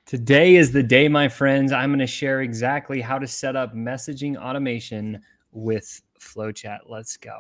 Today is the day, my friends. I'm going to share exactly how to set up messaging automation with FlowChat. Let's go.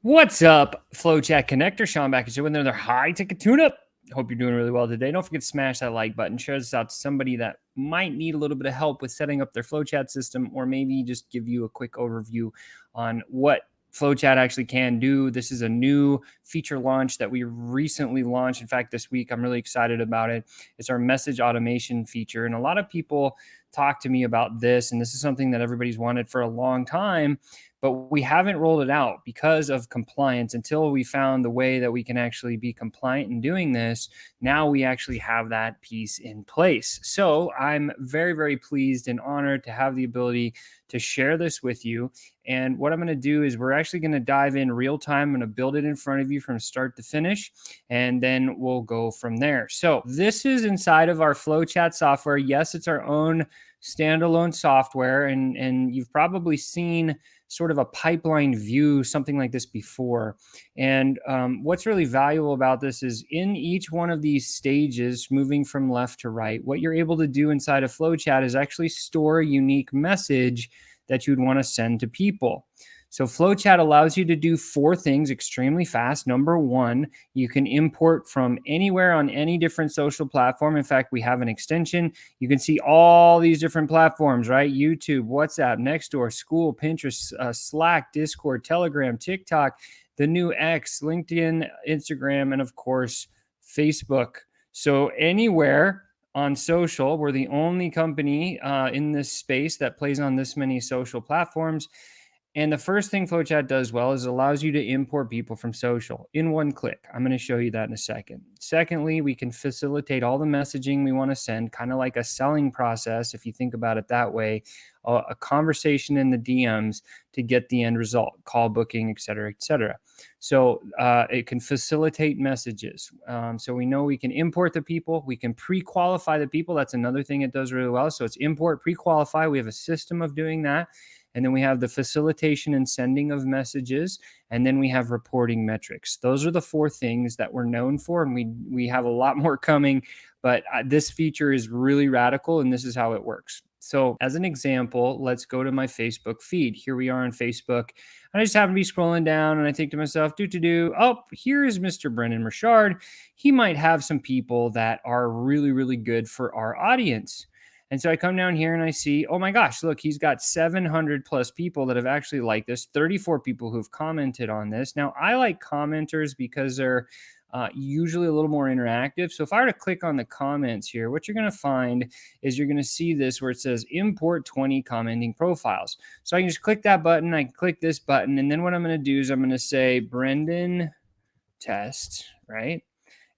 What's up, FlowChat connector? Sean back at you with another high-ticket tune-up. Hope you're doing really well today. Don't forget to smash that like button. Share this out to somebody that might need a little bit of help with setting up their FlowChat system, or maybe just give you a quick overview on what FlowChat actually can do. This is a new feature launch that we recently launched. In fact, this week, I'm really excited about it. It's our message automation feature. And a lot of people talk to me about this, and this is something that everybody's wanted for a long time, but we haven't rolled it out because of compliance. Until we found the way that we can actually be compliant in doing this, now we actually have that piece in place. So I'm very, very pleased and honored to have the ability to share this with you. And what I'm going to do is we're actually going to dive in real time. I'm going to build it in front of you from start to finish, and then we'll go from there. So this is inside of our FlowChat software. Yes, it's our own standalone software, and you've probably seen sort of a pipeline view, something like this before. And what's really valuable about this is in each one of these stages, moving from left to right, what you're able to do inside of FlowChat is actually store a unique message that you'd want to send to people. So FlowChat allows you to do 4 things extremely fast. Number 1, you can import from anywhere on any different social platform. In fact, we have an extension. You can see all these different platforms, right? YouTube, WhatsApp, Nextdoor, School, Pinterest, Slack, Discord, Telegram, TikTok, the new X, LinkedIn, Instagram, and of course, Facebook. So anywhere on social, we're the only company in this space that plays on this many social platforms. And the first thing FlowChat does well is it allows you to import people from social in one click. I'm going to show you that in a second. Secondly, we can facilitate all the messaging we want to send, kind of like a selling process, if you think about it that way, a conversation in the DMs to get the end result, call booking, et cetera, et cetera. So it can facilitate messages. So we know we can import the people. We can pre-qualify the people. That's another thing it does really well. So it's import, pre-qualify. We have a system of doing that. And then we have the facilitation and sending of messages. And then we have reporting metrics. Those are the 4 things that we're known for. And we have a lot more coming, but this feature is really radical, and this is how it works. So as an example, let's go to my Facebook feed. Here we are on Facebook. And I just happen to be scrolling down, and I think to myself, oh, here is Mr. Brendan Richard. He might have some people that are really, really good for our audience. And so I come down here and I see, oh my gosh, look, he's got 700 plus people that have actually liked this, 34 people who've commented on this. Now, I like commenters because they're usually a little more interactive. So if I were to click on the comments here, what you're going to find is you're going to see this where it says import 20 commenting profiles. So I can just click that button. I can click this button. And then what I'm going to do is I'm going to say Brendan test, right?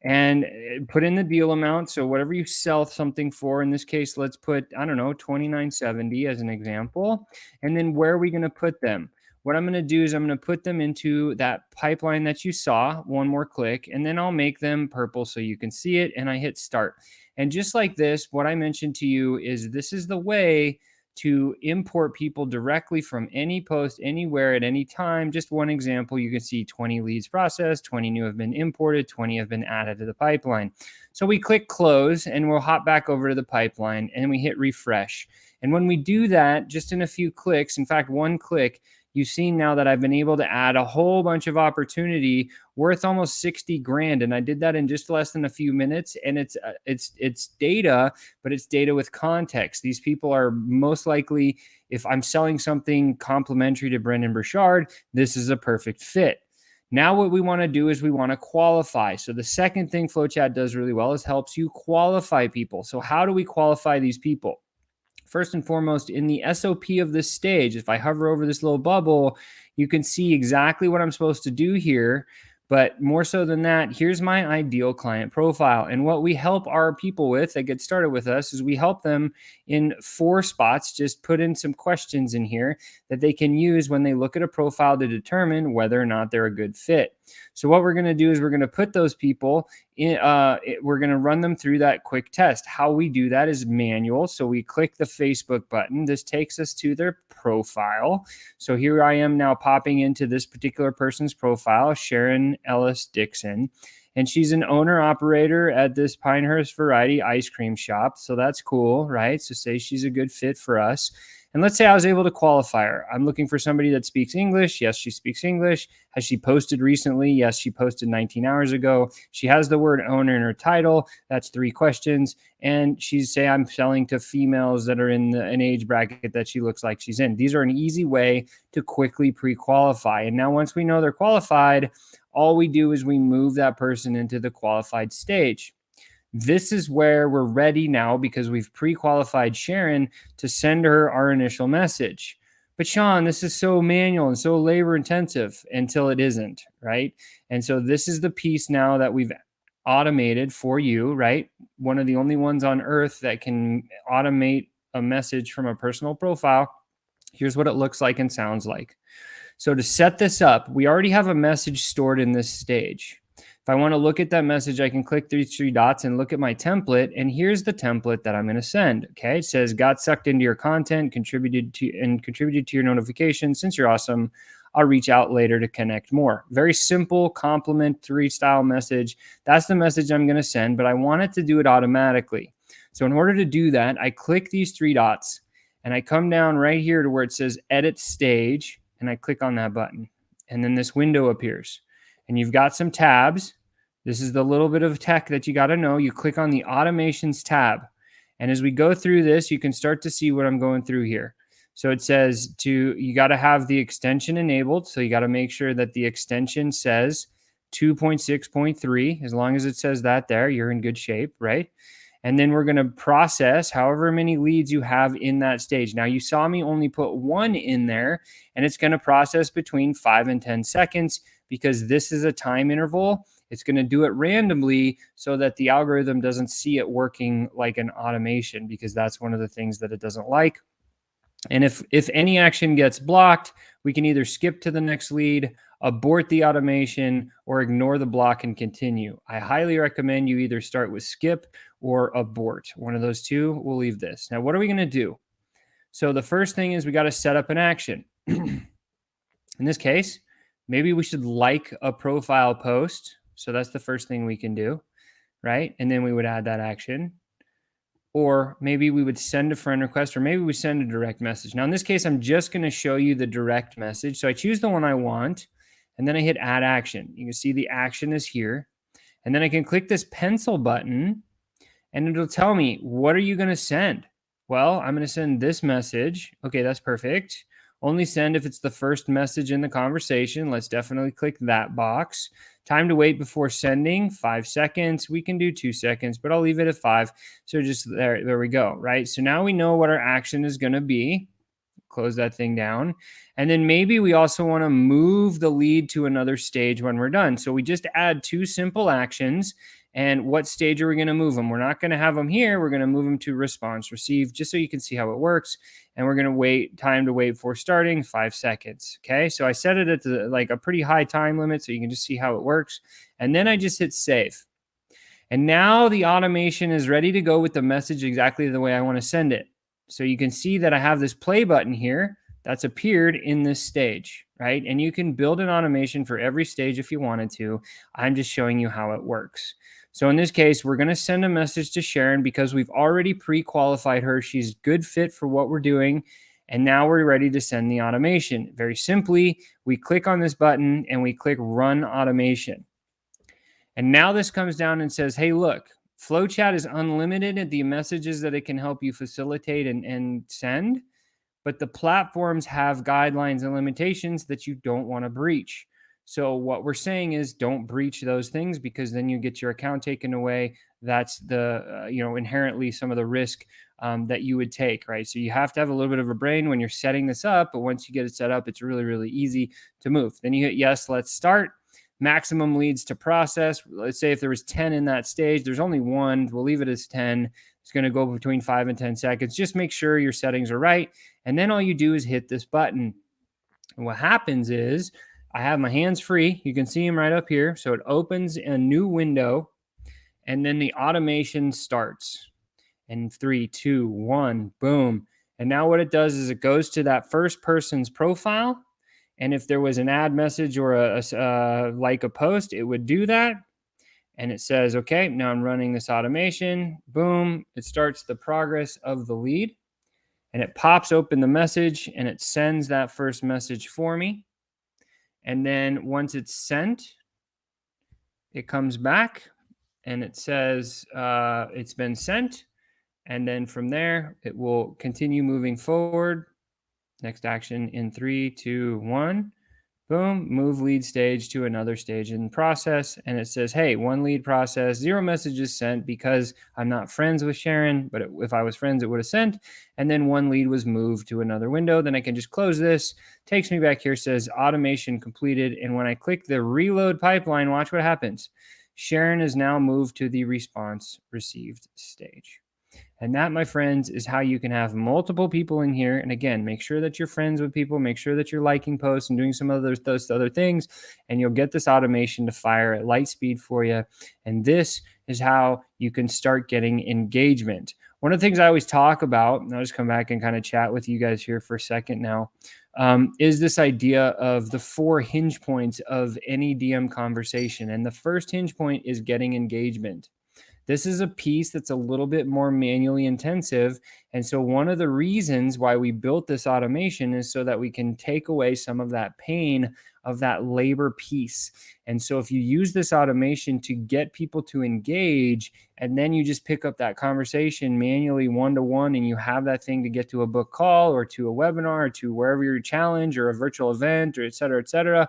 And put in the deal amount. So whatever you sell something for, in this case, let's put, I don't know, $29.70 as an example. And then where are we going to put them? What I'm going to do is I'm going to put them into that pipeline that you saw, one more click, and then I'll make them purple so you can see it, and I hit start. And just like this, what I mentioned to you is this is the way to import people directly from any post, anywhere, at any time. Just one example, you can see 20 leads processed, 20 new have been imported, 20 have been added to the pipeline. So we click close and we'll hop back over to the pipeline and we hit refresh. And when we do that, just in a few clicks, in fact, one click, you've seen now that I've been able to add a whole bunch of opportunity worth almost 60 grand. And I did that in just less than a few minutes. And it's data, but it's data with context. These people are most likely, if I'm selling something complimentary to Brendan Burchard, this is a perfect fit. Now what we want to do is we want to qualify. So the second thing FlowChat does really well is helps you qualify people. So how do we qualify these people? First and foremost, in the SOP of this stage, if I hover over this little bubble, you can see exactly what I'm supposed to do here. But more so than that, here's my ideal client profile. And what we help our people with that get started with us is we help them in 4 spots. Just put in some questions in here that they can use when they look at a profile to determine whether or not they're a good fit. So what we're going to do is we're going to put those people in, we're going to run them through that quick test. How we do that is manual. So we click the Facebook button. This takes us to their profile. So here I am now popping into this particular person's profile, Sharon Ellis Dixon. And she's an owner operator at this Pinehurst Variety ice cream shop. So that's cool, right? So say she's a good fit for us. And let's say I was able to qualify her. I'm looking for somebody that speaks English. Yes, she speaks English. Has she posted recently? Yes, she posted 19 hours ago. She has the word owner in her title. That's 3 questions. And she's say I'm selling to females that are in an age bracket that she looks like she's in. These are an easy way to quickly pre-qualify. And now once we know they're qualified, all we do is we move that person into the qualified stage. This is where we're ready now because we've pre-qualified Sharon to send her our initial message. But Sean, this is so manual and so labor intensive until it isn't, right? And so this is the piece now that we've automated for you, right? One of the only ones on earth that can automate a message from a personal profile. Here's what it looks like and sounds like. So to set this up, we already have a message stored in this stage. If I want to look at that message, I can click these 3 dots and look at my template. And here's the template that I'm going to send. Okay. It says, got sucked into your content, contributed to your notifications. Since you're awesome, I'll reach out later to connect more. Very simple complimentary style message. That's the message I'm going to send, but I want it to do it automatically. So in order to do that, I click these 3 dots and I come down right here to where it says edit stage. And I click on that button. And then this window appears. And you've got some tabs. This is the little bit of tech that you got to know. You click on the automations tab. And as we go through this, you can start to see what I'm going through here. So it says you got to have the extension enabled. So you got to make sure that the extension says 2.6.3. As long as it says that there, you're in good shape, right? And then we're going to process however many leads you have in that stage. Now, you saw me only put 1 in there, and it's going to process between 5 and 10 seconds because this is a time interval. It's going to do it randomly so that the algorithm doesn't see it working like an automation, because that's one of the things that it doesn't like. And if any action gets blocked, we can either skip to the next lead, abort the automation, or ignore the block and continue. I highly recommend you either start with skip or abort. One of those two. We'll leave this. Now, what are we going to do? So the first thing is we got to set up an action. In this case, maybe we should like a profile post. So that's the first thing we can do, right? And then we would add that action. Or maybe we would send a friend request, or maybe we send a direct message. Now, in this case, I'm just going to show you the direct message. So I choose the one I want, and then I hit add action. You can see the action is here. And then I can click this pencil button, and it'll tell me, what are you going to send? Well, I'm going to send this message. Okay, that's perfect. Only send if it's the first message in the conversation. Let's definitely click that box. Time to wait before sending, 5 seconds. We can do 2 seconds, but I'll leave it at 5. So just there we go, right? So now we know what our action is going to be. Close that thing down. And then maybe we also want to move the lead to another stage when we're done. So we just add 2 simple actions. And what stage are we going to move them? We're not going to have them here. We're going to move them to response receive, just so you can see how it works. And we're going to time to wait before starting, 5 seconds. Okay. So I set it at like a pretty high time limit so you can just see how it works. And then I just hit save. And now the automation is ready to go with the message exactly the way I want to send it. So you can see that I have this play button here that's appeared in this stage, right? And you can build an automation for every stage if you wanted to. I'm just showing you how it works. So in this case, we're going to send a message to Sharon because we've already pre-qualified her. She's a good fit for what we're doing. And now we're ready to send the automation. Very simply, we click on this button and we click run automation. And now this comes down and says, hey, look, FlowChat is unlimited at the messages that it can help you facilitate and send. But the platforms have guidelines and limitations that you don't want to breach. So what we're saying is don't breach those things, because then you get your account taken away. That's the, inherently some of the risk that you would take, right? So you have to have a little bit of a brain when you're setting this up. But once you get it set up, it's really, really easy to move. Then you hit yes, let's start. Maximum leads to process. Let's say if there was 10 in that stage, there's only 1. We'll leave it as 10. It's going to go between 5 and 10 seconds. Just make sure your settings are right. And then all you do is hit this button. And what happens is I have my hands free. You can see them right up here. So it opens a new window, and then the automation starts. And 3, 2, 1, boom. And now what it does is it goes to that first person's profile. And if there was an add message or like a post, it would do that. and it says, okay, now I'm running this automation. Boom, it starts the progress of the lead, and it pops open the message and it sends that first message for me. And then once it's sent, it comes back and it says it's been sent. And then from there, it will continue moving forward. Next action in 3, 2, 1. Boom, move lead stage to another stage in process. And it says, hey, 1 lead process, 0 messages sent because I'm not friends with Sharon, but if I was friends, it would have sent. And then 1 lead was moved to another window. Then I can just close this. Takes me back here, says automation completed. And when I click the reload pipeline, watch what happens. Sharon is now moved to the response received stage. And that, my friends, is how you can have multiple people in here. And again, make sure that you're friends with people, make sure that you're liking posts and doing some of those other things, and you'll get this automation to fire at light speed for you. And this is how you can start getting engagement. One of the things I always talk about, and I'll just come back and kind of chat with you guys here for a second now, is this idea of the 4 hinge points of any DM conversation. And the first hinge point is getting engagement. This is a piece that's a little bit more manually intensive. And so one of the reasons why we built this automation is so that we can take away some of that pain of that labor piece. And so if you use this automation to get people to engage, and then you just pick up that conversation manually one-to-one, and you have that thing to get to a book call or to a webinar or to wherever your challenge or a virtual event or et cetera,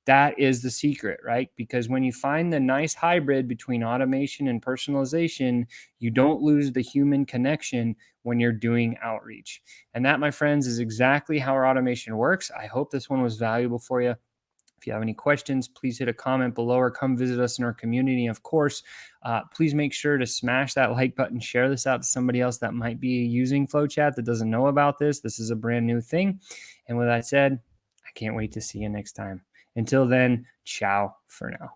that is the secret, right? Because when you find the nice hybrid between automation and personalization, you don't lose the human connection when you're doing outreach. And that, my friends, is exactly how our automation works. I hope this one was valuable for you. If you have any questions, please hit a comment below or come visit us in our community. Of course, please make sure to smash that like button, share this out to somebody else that might be using FlowChat that doesn't know about this. This is a brand new thing. And with that said, I can't wait to see you next time. Until then, ciao for now.